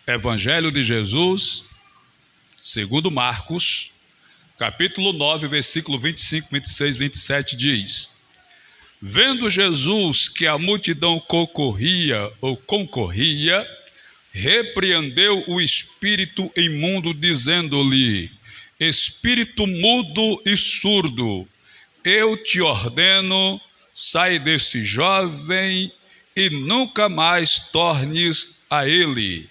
Evangelho de Jesus, segundo Marcos, capítulo 9, versículo 25, 26, 27, diz: Vendo Jesus que a multidão concorria, repreendeu o espírito imundo, dizendo-lhe: Espírito mudo e surdo, eu te ordeno, sai desse jovem e nunca mais tornes a ele.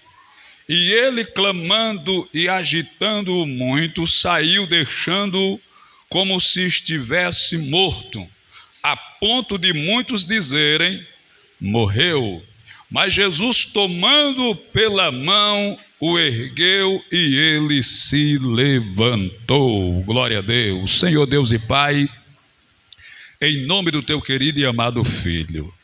E ele, clamando e agitando-o muito, saiu, deixando-o como se estivesse morto, a ponto de muitos dizerem: morreu. Mas Jesus, tomando pela mão, o ergueu e ele se levantou. Glória a Deus. Senhor Deus e Pai, em nome do teu querido e amado Filho,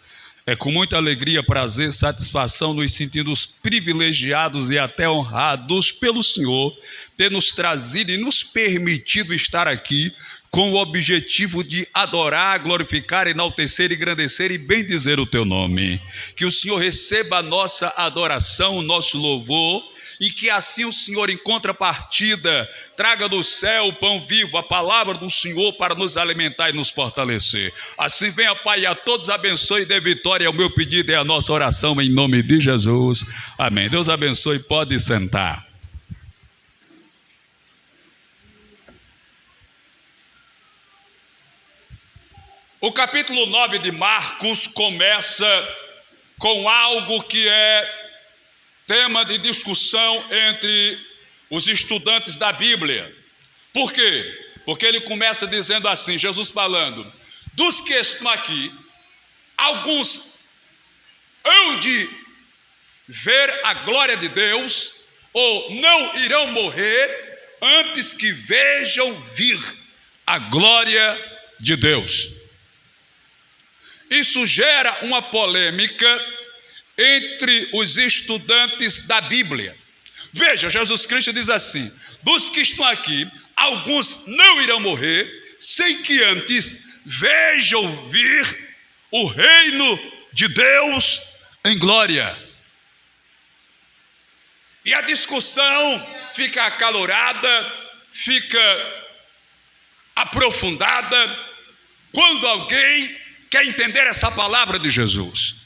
é com muita alegria, prazer, satisfação nos sentimos privilegiados e até honrados pelo Senhor ter nos trazido e nos permitido estar aqui com o objetivo de adorar, glorificar, enaltecer, engrandecer e bendizer o teu nome. Que o Senhor receba a nossa adoração, o nosso louvor, e que assim o Senhor, em contrapartida, traga do céu o pão vivo, a palavra do Senhor para nos alimentar e nos fortalecer. Assim venha, Pai, a todos abençoe e dê vitória. É o meu pedido, é a nossa oração em nome de Jesus. Amém. Deus abençoe, pode sentar. O capítulo 9 de Marcos começa com algo que é tema de discussão entre os estudantes da Bíblia. Por quê? Porque ele começa dizendo assim, Jesus falando: dos que estão aqui, alguns hão de ver a glória de Deus, ou não irão morrer antes que vejam vir a glória de Deus. Isso gera uma polêmica entre os estudantes da Bíblia. Veja, Jesus Cristo diz assim: dos que estão aqui, alguns não irão morrer sem que antes vejam vir o reino de Deus em glória. E a discussão fica acalorada, fica aprofundada, quando alguém quer entender essa palavra de Jesus.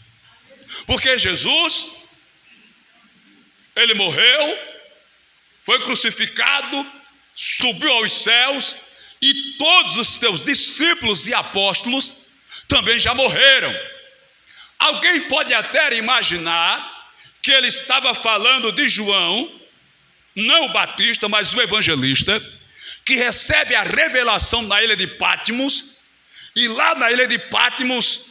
Porque Jesus, ele morreu, foi crucificado, subiu aos céus, e todos os seus discípulos e apóstolos também já morreram. Alguém pode até imaginar que ele estava falando de João, não o Batista, mas o evangelista, que recebe a revelação na ilha de Patmos, e lá na ilha de Patmos,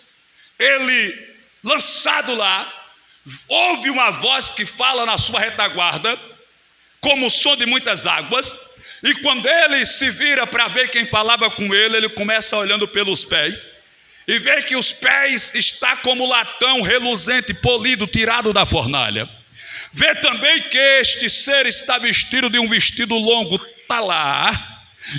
ele, lançado lá, ouve uma voz que fala na sua retaguarda, como o som de muitas águas, e quando ele se vira para ver quem falava com ele, ele começa olhando pelos pés, e vê que os pés está como latão reluzente, polido, tirado da fornalha. Vê também que este ser está vestido de um vestido longo, talar,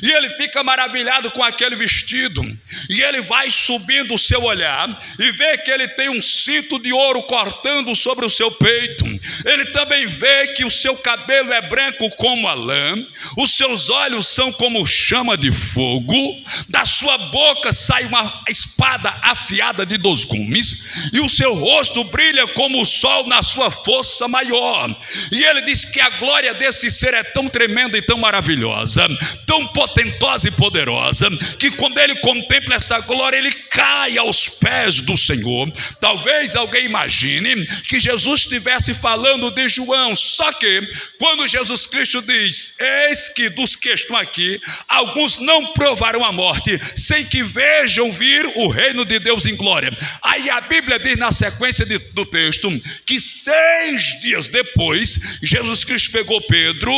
e ele fica maravilhado com aquele vestido, e ele vai subindo o seu olhar, e vê que ele tem um cinto de ouro cortando sobre o seu peito. Ele também vê que o seu cabelo é branco como a lã, os seus olhos são como chama de fogo, da sua boca sai uma espada afiada de 2 gumes, e o seu rosto brilha como o sol na sua força maior. E ele diz que a glória desse ser é tão tremenda e tão maravilhosa, tão potentosa e poderosa, que quando ele contempla essa glória, ele cai aos pés do Senhor. Talvez alguém imagine que Jesus estivesse falando de João, só que quando Jesus Cristo diz: eis que dos que estão aqui, alguns não provarão a morte, sem que vejam vir o reino de Deus em glória. Aí a Bíblia diz na sequência do texto, que 6 dias depois, Jesus Cristo pegou Pedro,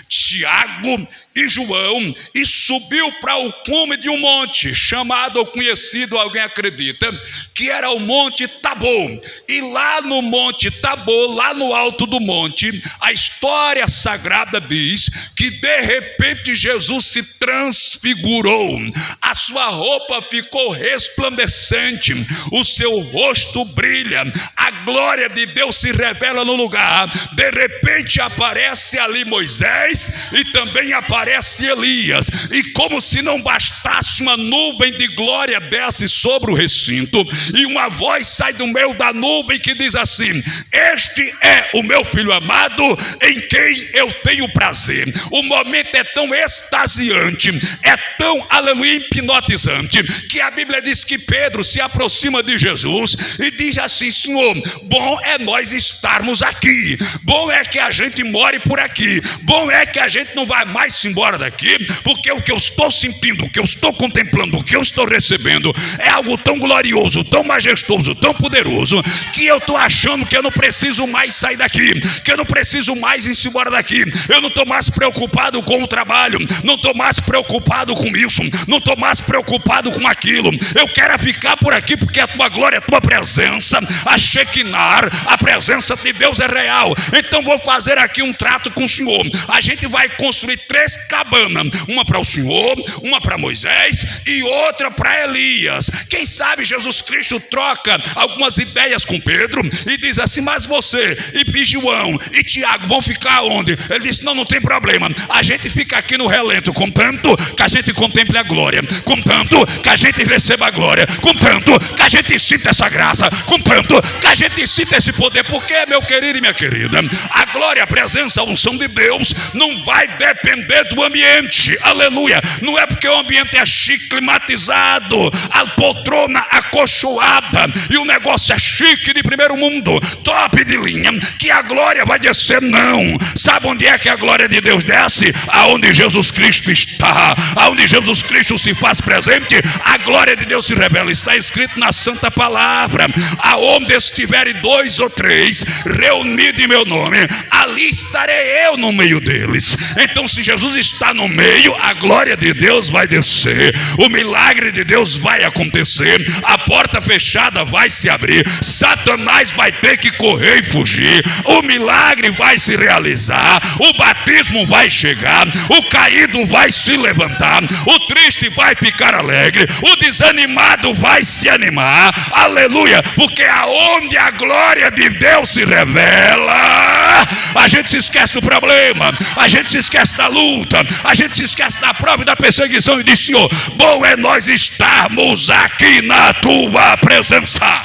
Tiago, e João e subiu para o cume de um monte, chamado ou conhecido, alguém acredita, que era o Monte Tabor. E lá no Monte Tabor, lá no alto do monte, a história sagrada diz que de repente Jesus se transfigurou, a sua roupa ficou resplandecente, o seu rosto brilha, a glória de Deus se revela no lugar. De repente aparece ali Moisés e também aparece Elias, e como se não bastasse, uma nuvem de glória desce sobre o recinto, e uma voz sai do meio da nuvem que diz assim: este é o meu filho amado, em quem eu tenho prazer. O momento é tão extasiante, é tão, aleluia, hipnotizante, que a Bíblia diz que Pedro se aproxima de Jesus e diz assim: Senhor, bom é nós estarmos aqui, bom é que a gente more por aqui, bom é que a gente não vai mais se embora daqui, porque o que eu estou sentindo, o que eu estou contemplando, o que eu estou recebendo é algo tão glorioso, tão majestoso, tão poderoso, que eu estou achando que eu não preciso mais sair daqui, que eu não preciso mais ir embora daqui. Eu não estou mais preocupado com o trabalho, não estou mais preocupado com isso, não estou mais preocupado com aquilo. Eu quero ficar por aqui, porque a tua glória, a tua presença, a Shekinah, a presença de Deus é real. Então vou fazer aqui um trato com o Senhor. A gente vai construir 3 cabanas, uma para o Senhor, uma para Moisés e outra para Elias. Quem sabe Jesus Cristo troca algumas ideias com Pedro e diz assim: mas você e João e Tiago vão ficar onde? Ele disse: não tem problema, a gente fica aqui no relento, contanto que a gente contemple a glória, contanto que a gente receba a glória, contanto que a gente sinta essa graça, contanto que a gente sinta esse poder. Porque, meu querido e minha querida, a glória, a presença, a unção de Deus não vai depender do ambiente, aleluia. Não é porque o ambiente é chique, climatizado, a poltrona acolchoada e o negócio é chique, de primeiro mundo, top de linha, que a glória vai descer, não. Sabe onde é que a glória de Deus desce? Aonde Jesus Cristo está, aonde Jesus Cristo se faz presente, a glória de Deus se revela. Está escrito na Santa Palavra: aonde estiverem 2 ou 3 reunidos em meu nome, ali estarei eu no meio deles. Então, se Jesus está no meio, a glória de Deus vai descer, o milagre de Deus vai acontecer, a porta fechada vai se abrir, Satanás vai ter que correr e fugir, o milagre vai se realizar, o batismo vai chegar, o caído vai se levantar, o triste vai ficar alegre, o desanimado vai se animar, aleluia. Porque aonde a glória de Deus se revela, a gente se esquece do problema, a gente se esquece da luta, a gente se esquece da prova e da perseguição e diz: Senhor, bom é nós estarmos aqui na tua presença.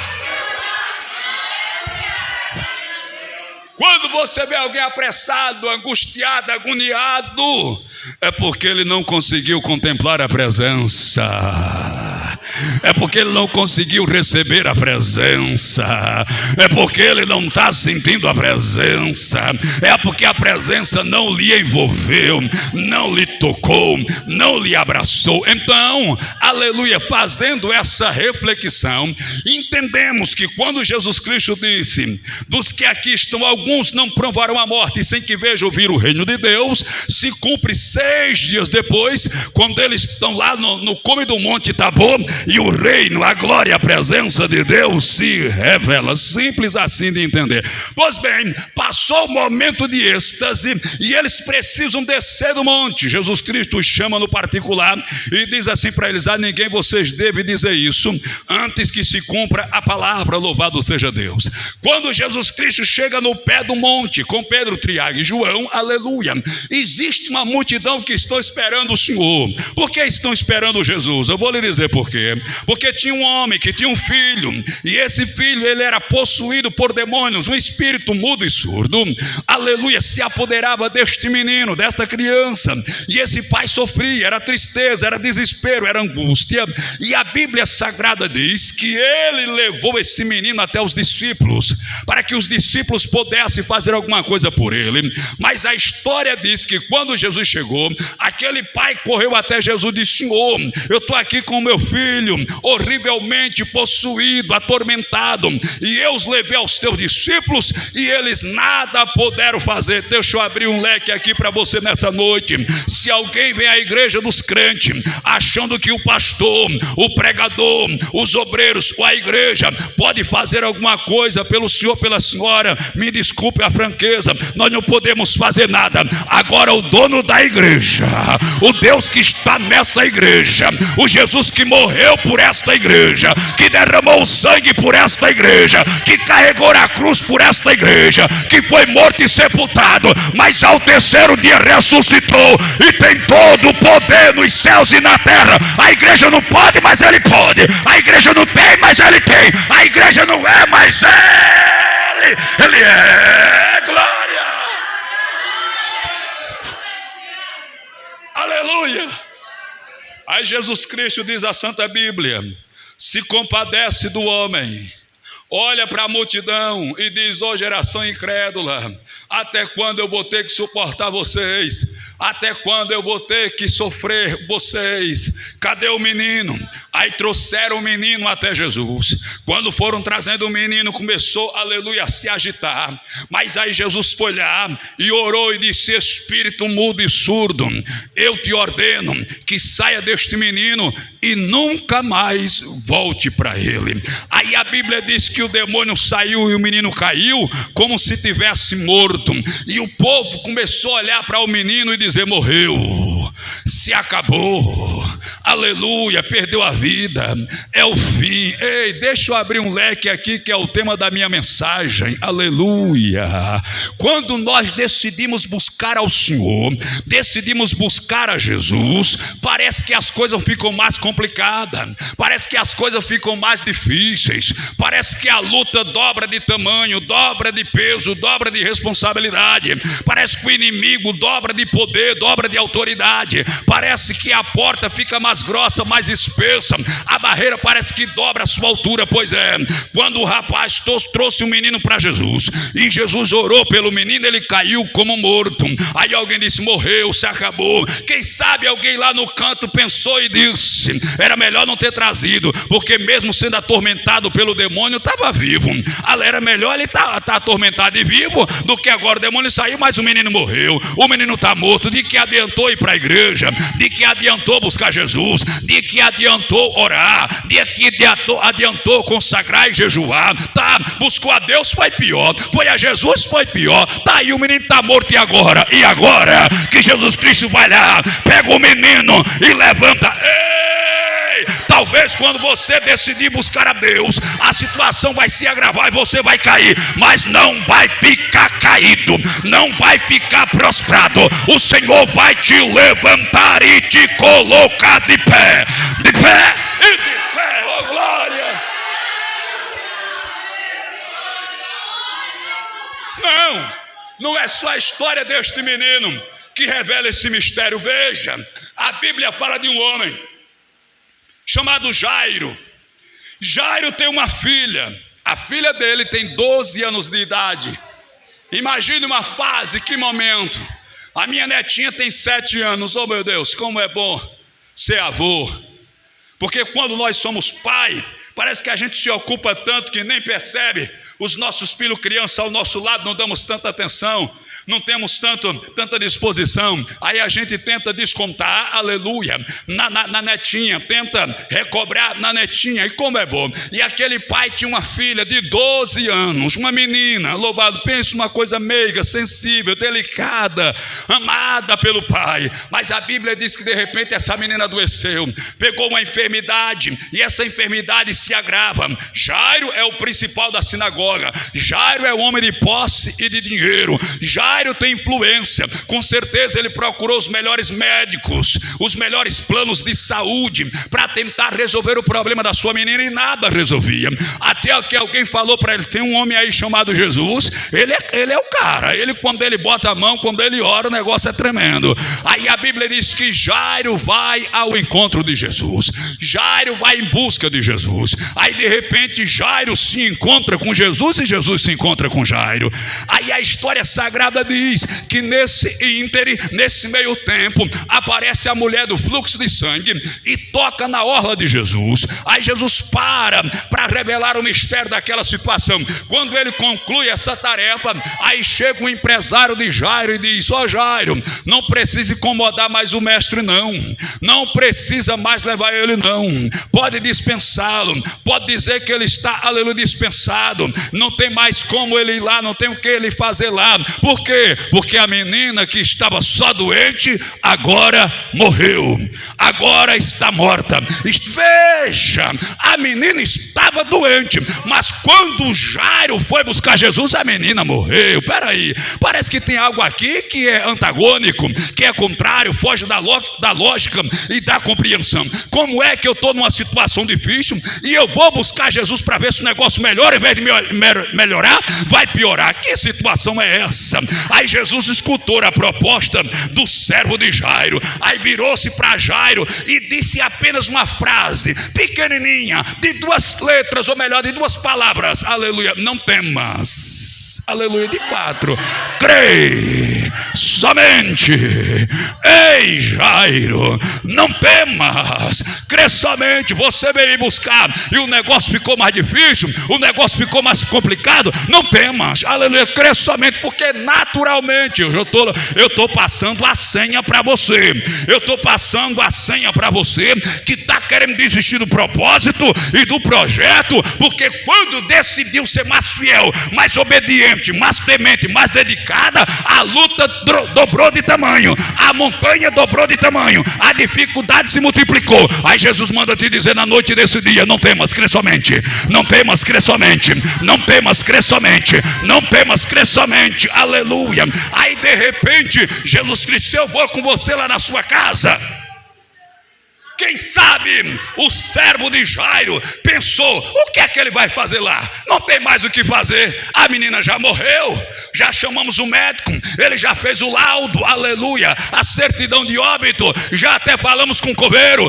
Quando você vê alguém apressado, angustiado, agoniado, é porque ele não conseguiu contemplar a presença, é porque ele não conseguiu receber a presença, é porque ele não está sentindo a presença, é porque a presença não lhe envolveu, não lhe tocou, não lhe abraçou. Então, aleluia, fazendo essa reflexão, entendemos que quando Jesus Cristo disse: dos que aqui estão, alguns não provarão a morte sem que vejam vir o reino de Deus, se cumpre 6 dias depois, quando eles estão lá no cume do Monte Tabor, e o reino, a glória, a presença de Deus se revela. Simples assim de entender. Pois bem, passou o momento de êxtase e eles precisam descer do monte. Jesus Cristo os chama no particular e diz assim para eles: a ninguém vocês devem dizer isso antes que se cumpra a palavra, louvado seja Deus. Quando Jesus Cristo chega no pé do monte com Pedro, Tiago e João, aleluia, existe uma multidão que está esperando o Senhor. Por que estão esperando Jesus? Eu vou lhe dizer por quê. Porque tinha um homem que tinha um filho, e esse filho, ele era possuído por demônios, um espírito mudo e surdo, aleluia, se apoderava deste menino, desta criança, e esse pai sofria, era tristeza, era desespero, era angústia, e a Bíblia Sagrada diz que ele levou esse menino até os discípulos, para que os discípulos pudessem fazer alguma coisa por ele. Mas a história diz que quando Jesus chegou, aquele pai correu até Jesus e disse: Senhor, eu estou aqui com o meu filho, horrivelmente possuído, atormentado, e eu os levei aos teus discípulos, e eles nada puderam fazer. Deixa eu abrir um leque aqui para você nessa noite. Se alguém vem à igreja dos crentes, achando que o pastor, o pregador, os obreiros ou a igreja pode fazer alguma coisa pelo senhor, pela senhora, me desculpe a franqueza, nós não podemos fazer nada. Agora o dono da igreja, o Deus que está nessa igreja, o Jesus que morreu por esta igreja, que derramou o sangue por esta igreja, que carregou a cruz por esta igreja, que foi morto e sepultado, mas ao terceiro dia ressuscitou e tem todo o poder nos céus e na terra. A igreja não pode, mas ele pode. A igreja não tem, mas ele tem. A igreja não é, mas ele é. Glória! Aleluia! Aí Jesus Cristo diz a Santa Bíblia: se compadece do homem, olha para a multidão e diz: ó geração incrédula, até quando eu vou ter que suportar vocês? Até quando eu vou ter que sofrer vocês? Cadê o menino? Aí trouxeram o menino até Jesus. Quando foram trazendo o menino, começou, aleluia, a se agitar. Mas aí Jesus foi lá e orou e disse: espírito mudo e surdo, eu te ordeno que saia deste menino e nunca mais volte para ele. Aí a Bíblia diz que o demônio saiu e o menino caiu como se tivesse morto. E o povo começou a olhar para o menino e dizer: morreu, se acabou, aleluia, perdeu a vida, é o fim. Ei, deixa eu abrir um leque aqui que é o tema da minha mensagem, aleluia. Quando nós decidimos buscar ao Senhor, decidimos buscar a Jesus, parece que as coisas ficam mais complicadas, parece que as coisas ficam mais difíceis, parece que a luta dobra de tamanho, dobra de peso, dobra de responsabilidade, parece que o inimigo dobra de poder, dobra de autoridade, parece que a porta fica mais grossa, mais espessa, a barreira parece que dobra a sua altura. Pois é, quando o rapaz trouxe o menino para Jesus e Jesus orou pelo menino, ele caiu como morto. Aí alguém disse: morreu, se acabou. Quem sabe alguém lá no canto pensou e disse: era melhor não ter trazido, porque mesmo sendo atormentado pelo demônio, estava vivo. Era melhor ele estar atormentado e vivo do que agora o demônio saiu, mas o menino morreu, o menino está morto. De que adiantou ir para a igreja? De que adiantou buscar Jesus? De que adiantou orar? De que adiantou consagrar e jejuar? Tá, buscou a Deus, foi pior. Foi a Jesus, foi pior. Tá aí, o menino está morto. E agora? E agora que Jesus Cristo vai lá, pega o menino e levanta. Talvez quando você decidir buscar a Deus, a situação vai se agravar e você vai cair, mas não vai ficar caído, não vai ficar prostrado. O Senhor vai te levantar e te colocar de pé e de pé, oh glória. Não é só a história deste menino que revela esse mistério. Veja, a Bíblia fala de um homem chamado Jairo. Jairo tem uma filha. A filha dele tem 12 anos de idade. Imagine uma fase, que momento. A minha netinha tem 7 anos. Oh meu Deus, como é bom ser avô. Porque quando nós somos pai, parece que a gente se ocupa tanto que nem percebe os nossos filhos crianças ao nosso lado, não damos tanta atenção, não temos tanta disposição. Aí a gente tenta descontar, aleluia, na netinha, tenta recobrar na netinha, e como é bom. E aquele pai tinha uma filha de 12 anos, uma menina, louvado, pense uma coisa meiga, sensível, delicada, amada pelo pai. Mas a Bíblia diz que de repente essa menina adoeceu, pegou uma enfermidade, e essa enfermidade se agrava. Jairo é o principal da sinagoga, Jairo é o homem de posse e de dinheiro, Jairo tem influência. Com certeza ele procurou os melhores médicos, os melhores planos de saúde para tentar resolver o problema da sua menina, e nada resolvia. Até que alguém falou para ele: tem um homem aí chamado Jesus, ele é o cara. Ele, quando ele bota a mão, quando ele ora, o negócio é tremendo. Aí a Bíblia diz que Jairo vai ao encontro de Jesus, Jairo vai em busca de Jesus. Aí de repente Jairo se encontra com Jesus Jesus e Jesus se encontra com Jairo. Aí a história sagrada diz que nesse íntere, nesse meio tempo, aparece a mulher do fluxo de sangue e toca na orla de Jesus. Aí Jesus para revelar o mistério daquela situação. Quando ele conclui essa tarefa, aí chega o empresário de Jairo e diz: ó Jairo, não precisa incomodar mais o mestre não, não precisa mais levar ele não, pode dispensá-lo, pode dizer que ele está, aleluia, dispensado, não tem mais como ele ir lá, não tem o que ele fazer lá. Por quê? Porque a menina que estava só doente, agora morreu, agora está morta. Veja, a menina estava doente, mas quando Jairo foi buscar Jesus, a menina morreu. Peraí, parece que tem algo aqui que é antagônico, que é contrário, foge da lógica e da compreensão. Como é que eu estou numa situação difícil e eu vou buscar Jesus para ver se o negócio melhora, em vez de melhorar, vai piorar? Que situação é essa? Aí Jesus escutou a proposta do servo de Jairo, aí virou-se para Jairo e disse apenas uma frase pequenininha, de 2 letras, ou melhor, de 2 palavras: aleluia, não temas. Aleluia, de 4, crê somente. Ei Jairo, não temas, crê somente. Você veio buscar e o negócio ficou mais difícil, o negócio ficou mais complicado, não temas, aleluia, crê somente, porque naturalmente eu estou passando a senha para você, eu estou passando a senha para você que está querendo desistir do propósito e do projeto, porque quando decidiu ser mais fiel, mais obediente, mais temente, mais dedicada, a luta dobrou de tamanho, a montanha dobrou de tamanho, a dificuldade se multiplicou. Aí Jesus manda te dizer na noite desse dia: não temas, crê somente. Não temas, crê somente. Não temas, crê somente. Não temas, crê somente. Aleluia. Aí de repente Jesus Cristo: eu vou com você lá na sua casa. Quem sabe o servo de Jairo pensou: o que é que ele vai fazer lá? Não tem mais o que fazer, a menina já morreu, já chamamos o médico, ele já fez o laudo, aleluia, a certidão de óbito, já até falamos com o coveiro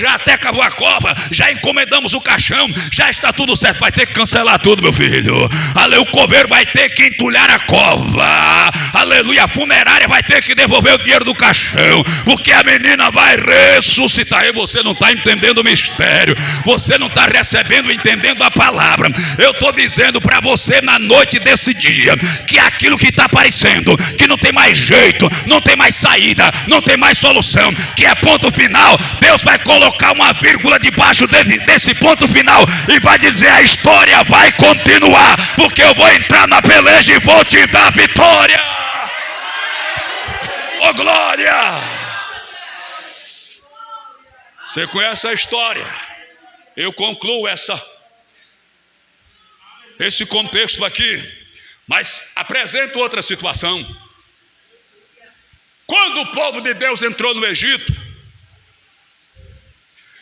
já até cavou a cova, já encomendamos o caixão, já está tudo certo. Vai ter que cancelar tudo, meu filho, aleluia, o coveiro vai ter que entulhar a cova, aleluia, a funerária vai ter que devolver o dinheiro do caixão, porque a menina vai ressuscitar. Aí você não está entendendo o mistério, você não está recebendo, entendendo a palavra. Eu estou dizendo para você na noite desse dia que aquilo que está aparecendo, que não tem mais jeito, não tem mais saída, não tem mais solução, que é ponto final, Deus vai colocar uma vírgula debaixo desse ponto final e vai dizer: a história vai continuar, porque eu vou entrar na peleja e vou te dar vitória. Oh glória! Você conhece a história. Eu concluo esse contexto aqui, mas apresento outra situação. Quando o povo de Deus entrou no Egito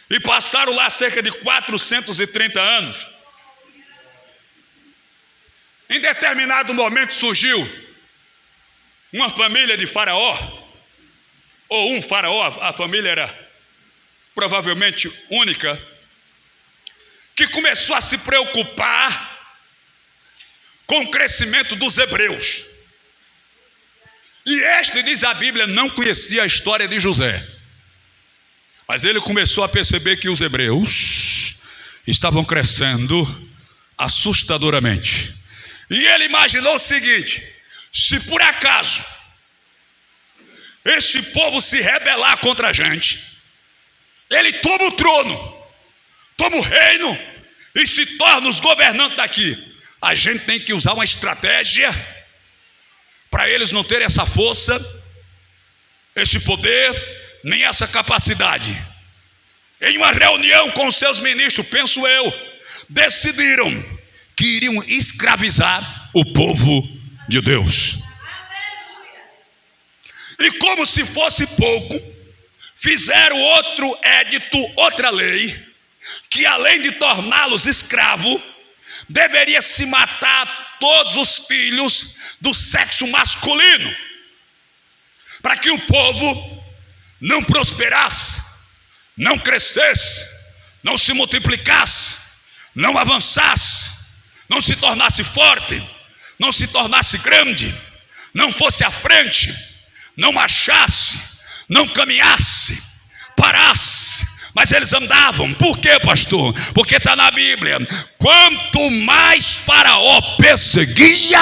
e passaram lá cerca de 430 anos, em determinado momento surgiu uma família de Faraó, ou um faraó, a família era provavelmente única, que começou a se preocupar com o crescimento dos hebreus. E este, diz a Bíblia, não conhecia a história de José, mas ele começou a perceber que os hebreus estavam crescendo assustadoramente, e ele imaginou o seguinte: se por acaso esse povo se rebelar contra a gente, ele toma o trono, toma o reino e se torna os governantes daqui, a gente tem que usar uma estratégia para eles não terem essa força, esse poder, nem essa capacidade. Em uma reunião com seus ministros, penso eu, decidiram que iriam escravizar o povo de Deus. E como se fosse pouco, fizeram outro édito, outra lei, que além de torná-los escravos, deveria se matar todos os filhos do sexo masculino, para que o povo não prosperasse, não crescesse, não se multiplicasse, não avançasse, não se tornasse forte, não se tornasse grande, não fosse à frente, não marchasse, não caminhasse, parasse, mas eles andavam. Por quê, pastor? Porque está na Bíblia: quanto mais Faraó perseguia,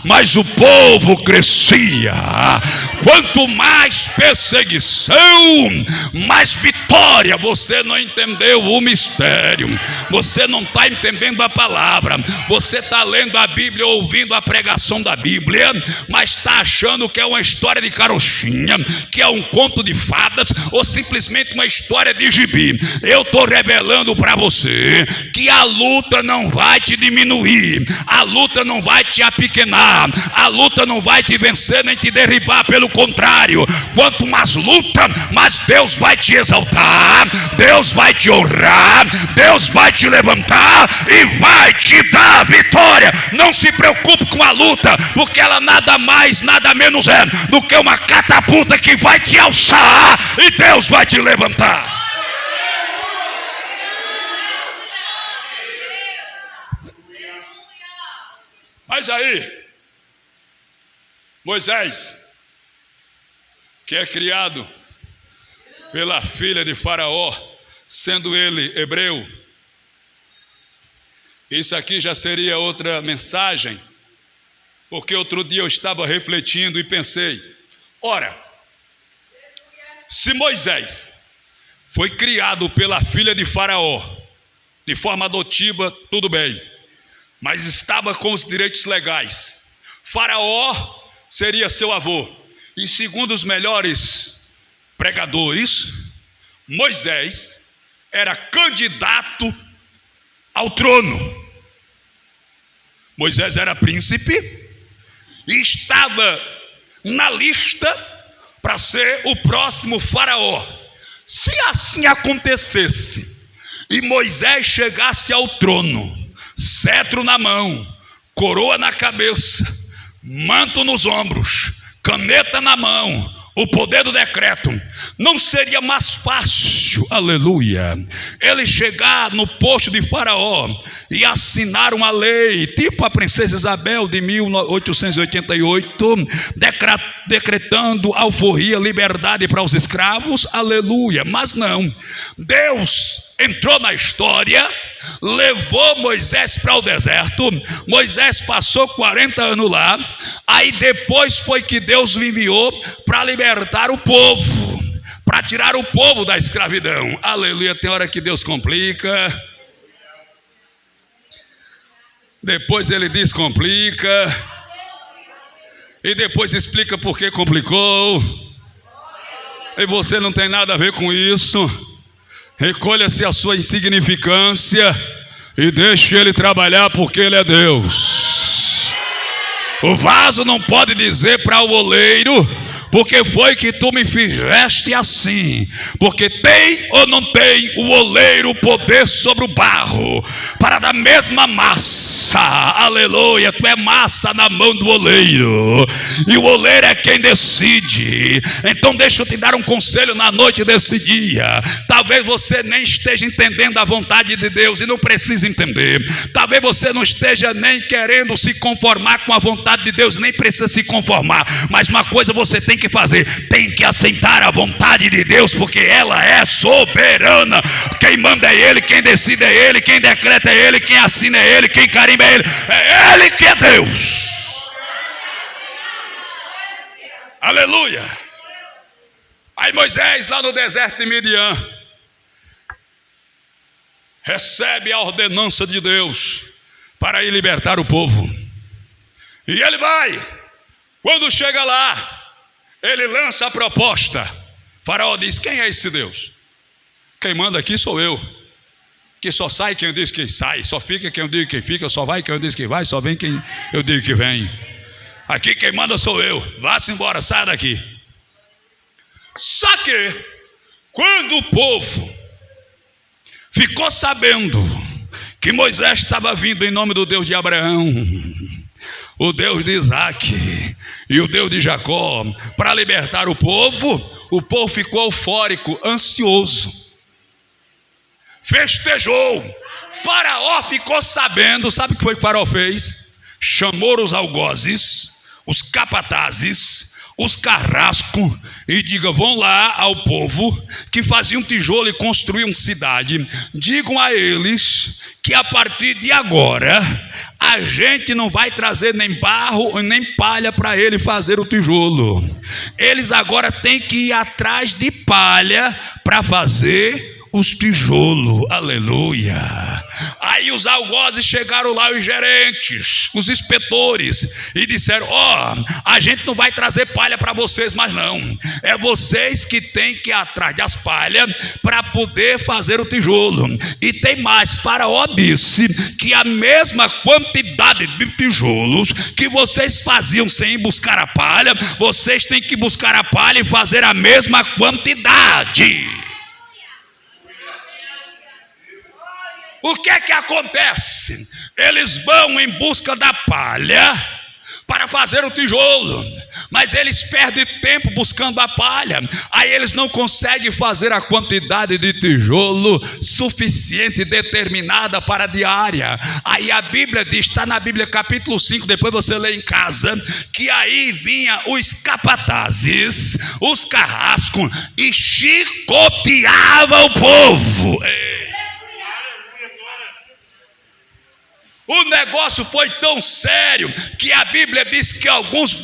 mais o povo crescia. Quanto mais perseguição, mais vitória. Você não entendeu o mistério, você não está entendendo a palavra. Você está lendo a Bíblia, ouvindo a pregação da Bíblia, mas está achando que é uma história de carochinha, que é um conto de fadas, ou simplesmente uma história de gibi. Eu estou revelando para você que a luta não vai te diminuir, a luta não vai te apequenar, a luta não vai te vencer nem te derribar. Pelo contrário, quanto mais luta, mais Deus vai te exaltar, Deus vai te honrar, Deus vai te levantar e vai te dar vitória. Não se preocupe com a luta, porque ela nada mais, nada menos é do que uma catapulta que vai te alçar e Deus vai te levantar. Mas aí, Moisés, que é criado pela filha de Faraó, sendo ele hebreu, isso aqui já seria outra mensagem, porque outro dia eu estava refletindo e pensei: ora, se Moisés foi criado pela filha de Faraó, de forma adotiva, tudo bem, mas estava com os direitos legais. Faraó seria seu avô, e segundo os melhores pregadores, Moisés era candidato ao trono. Moisés era príncipe e estava na lista para ser o próximo Faraó. Se assim acontecesse e Moisés chegasse ao trono, cetro na mão, coroa na cabeça, manto nos ombros, caneta na mão, o poder do decreto, não seria mais fácil, aleluia, ele chegar no posto de Faraó e assinar uma lei, tipo a princesa Isabel de 1888, decretando alforria, liberdade para os escravos, aleluia. Mas não, Deus entrou na história, levou Moisés para o deserto. Moisés passou 40 anos lá, aí depois foi que Deus o enviou para libertar o povo, para tirar o povo da escravidão, aleluia. Tem hora que Deus complica, depois ele descomplica, e depois explica por que complicou, e você não tem nada a ver com isso. Recolha-se a sua insignificância e deixe ele trabalhar, porque ele é Deus. O vaso não pode dizer para o oleiro: porque foi que tu me fizeste assim? Porque tem ou não tem o oleiro poder sobre o barro para da mesma massa, aleluia. Tu é massa na mão do oleiro, e o oleiro é quem decide. Então deixa eu te dar um conselho na noite desse dia. Talvez você nem esteja entendendo a vontade de Deus, e não precisa entender. Talvez você não esteja nem querendo se conformar com a vontade de Deus, nem precisa se conformar. Mas uma coisa você tem que fazer: tem que aceitar a vontade de Deus, porque ela é soberana. Quem manda é Ele, quem decide é Ele, quem decreta é Ele, quem assina é Ele, quem carimba é Ele que é Deus. Aleluia. Aí Moisés, lá no deserto de Midian, recebe a ordenança de Deus para ir libertar o povo, e ele vai. Quando chega lá, ele lança a proposta. Faraó diz: quem é esse Deus? Quem manda aqui sou eu, que só sai quem eu diz que sai, só fica quem eu digo que fica, só vai quem eu diz que vai, só vem quem eu digo que vem. Aqui quem manda sou eu, vá-se embora, saia daqui. Só que quando o povo ficou sabendo que Moisés estava vindo em nome do Deus de Abraão, o Deus de Isaac e o Deus de Jacó, para libertar o povo ficou eufórico, ansioso. festejou. Faraó ficou sabendo, sabe o que foi que o Faraó fez? Chamou os algozes, os capatazes, os carrascos e diga: vão lá ao povo que fazia um tijolo e construíam cidade, digam a eles que a partir de agora a gente não vai trazer nem barro nem palha para ele fazer o tijolo. Eles agora têm que ir atrás de palha para fazer os tijolos, aleluia. Aí os algozes chegaram lá, os gerentes, os inspetores, e disseram: a gente não vai trazer palha para vocês mais não, é vocês que têm que ir atrás das palhas para poder fazer o tijolo. E tem mais, Faraó disse que a mesma quantidade de tijolos que vocês faziam sem ir buscar a palha, vocês têm que buscar a palha e fazer a mesma quantidade. O que é que acontece? Eles vão em busca da palha para fazer o tijolo, mas eles perdem tempo buscando a palha. Aí eles não conseguem fazer a quantidade de tijolo suficiente, determinada para a diária. Aí a Bíblia diz, está na Bíblia capítulo 5, depois você lê em casa, que aí vinha os capatazes, os carrascos, e chicoteava o povo. O negócio foi tão sério que a Bíblia diz que alguns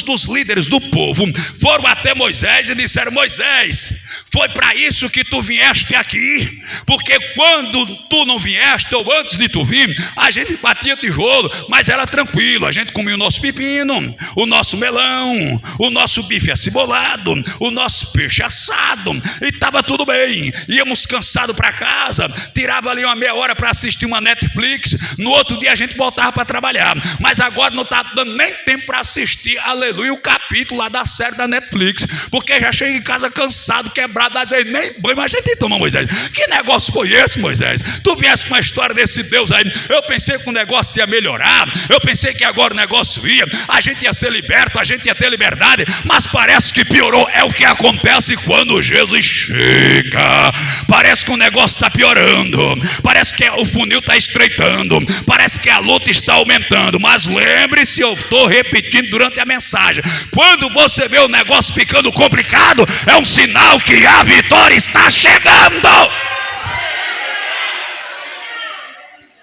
dos líderes do povo foram até Moisés e disseram: Moisés, foi para isso que tu vieste aqui? Porque quando tu não vieste, ou antes de tu vir, a gente batia tijolo, mas era tranquilo, a gente comia o nosso pepino, o nosso melão, o nosso bife acebolado, o nosso peixe assado, e estava tudo bem. Íamos cansados para casa, tirava ali uma meia hora para assistir uma Netflix, no outro dia a gente voltava para trabalhar. Mas agora não está dando nem tempo para assistir, aleluia, o capítulo lá da série da Netflix, porque já chega em casa cansado, quebrado, às vezes nem banho, mas a gente toma. Moisés, que negócio foi esse, Moisés? Tu viesse com a história desse Deus aí, eu pensei que o negócio ia melhorar, eu pensei que agora o negócio ia, a gente ia ser liberto, a gente ia ter liberdade, mas parece que piorou. É o que acontece quando Jesus chega. Parece que o negócio está piorando, parece que o funil está estreitando, parece que a luta está aumentando. Mas lembre-se, eu estou repetindo durante a mensagem, quando você vê o negócio ficando complicado, é um sinal que a vitória está chegando.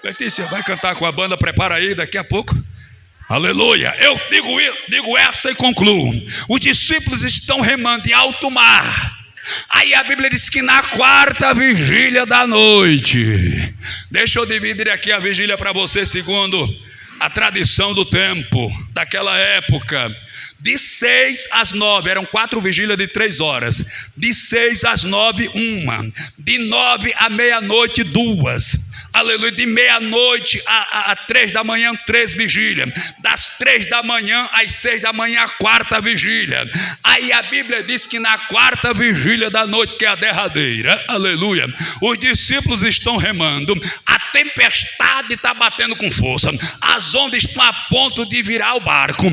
Letícia, vai cantar com a banda, prepara aí daqui a pouco. Aleluia. Eu digo essa e concluo. Os discípulos estão remando em alto mar. Aí a Bíblia diz que na quarta vigília da noite, deixa eu dividir aqui a vigília para você segundo a tradição do tempo daquela época. De 6 às 9, eram 4 vigílias de 3 horas. De 6 às 9, uma. De 9 à meia-noite, 2. Aleluia. De meia-noite a 3 da manhã, 3 vigílias. Das 3 da manhã às 6 da manhã, a quarta vigília. Aí a Bíblia diz que na quarta vigília da noite, que é a derradeira, aleluia, os discípulos estão remando, a tempestade está batendo com força, as ondas estão a ponto de virar o barco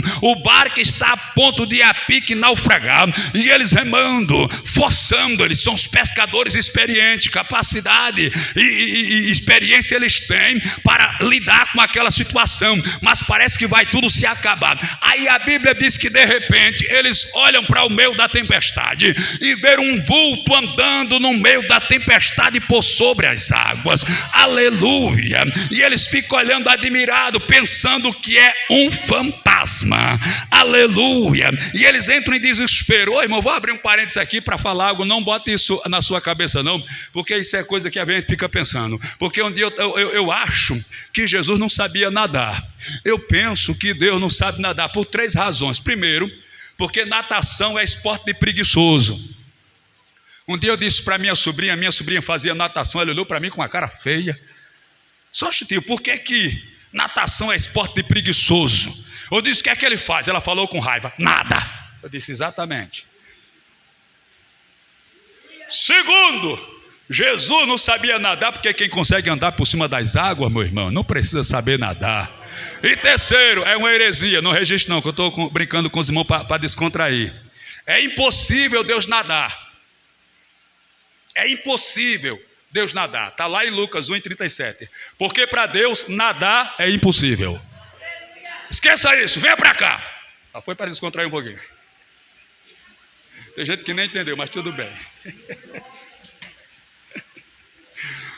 está a ponto de a pique naufragar, e eles remando, forçando. Eles são os pescadores experientes, capacidade e experiência eles têm para lidar com aquela situação, mas parece que vai tudo se acabar. Aí a Bíblia diz que de repente eles olham para o meio da tempestade e ver um vulto andando no meio da tempestade por sobre as águas, aleluia, e eles ficam olhando admirado, pensando que é um fantasma, aleluia, e eles entram em desespero. Ô irmão, vou abrir um parênteses aqui para falar algo, não bote isso na sua cabeça não, porque isso é coisa que a gente fica pensando, porque um dia eu acho que Jesus não sabia nadar. Eu penso que Deus não sabe nadar por 3 razões. Primeiro, porque natação é esporte de preguiçoso. Um dia eu disse para minha sobrinha fazia natação, ela olhou para mim com uma cara feia. Só tio, por que natação é esporte de preguiçoso? Eu disse: o que é que ele faz? Ela falou com raiva: nada. Eu disse: exatamente. Segundo, Jesus não sabia nadar, porque quem consegue andar por cima das águas, meu irmão, não precisa saber nadar. E terceiro, é uma heresia, não registre não, que eu estou brincando com os irmãos para descontrair. É impossível Deus nadar. É impossível Deus nadar. Está lá em Lucas 1:37. Porque para Deus nadar é impossível. Esqueça isso, venha para cá. Foi para descontrair um pouquinho. Tem gente que nem entendeu, mas tudo bem.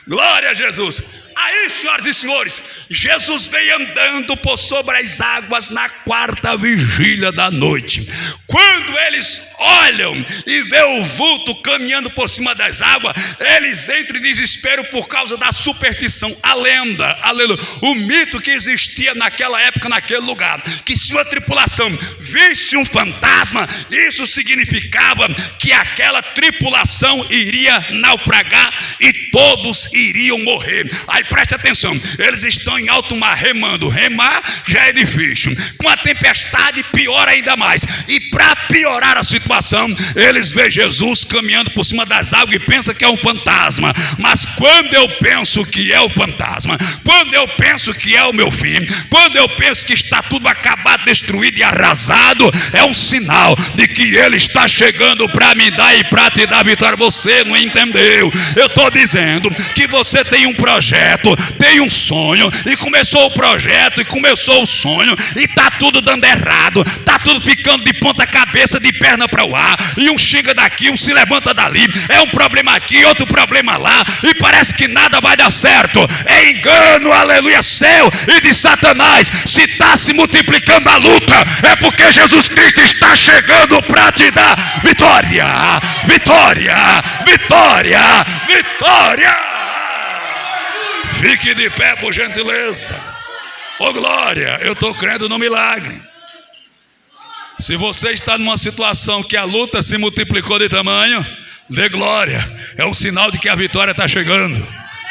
Glória a Jesus. Aí, senhoras e senhores, Jesus veio andando por sobre as águas na 4ª vigília da noite. Quando eles olham e vê o vulto caminhando por cima das águas, eles entram em desespero por causa da superstição, a lenda, aleluia, o mito que existia naquela época, naquele lugar, que se uma tripulação visse um fantasma, isso significava que aquela tripulação iria naufragar e todos iriam morrer. Aí preste atenção, eles estão em alto mar remando. Remar já é difícil, com a tempestade pior ainda mais. E para piorar a situação, eles veem Jesus caminhando por cima das águas e pensam que é um fantasma. Mas quando eu penso que é o fantasma, quando eu penso que é o meu fim, quando eu penso que está tudo acabado, destruído e arrasado, é um sinal de que ele está chegando para me dar e para te dar vitória. Você não entendeu? Eu estou dizendo que você tem um projeto, tem um sonho, e começou o projeto, e começou o sonho, e está tudo dando errado, está tudo ficando de ponta cabeça, de perna para o ar, e um chega daqui, um se levanta dali, é um problema aqui, outro problema lá, e parece que nada vai dar certo. É engano, aleluia, seu e de Satanás. Se está se multiplicando a luta, é porque Jesus Cristo está chegando para te dar vitória, vitória, vitória, vitória. Fique de pé, por gentileza. Ô glória, eu estou crendo no milagre. Se você está numa situação que a luta se multiplicou de tamanho, dê glória. É um sinal de que a vitória está chegando.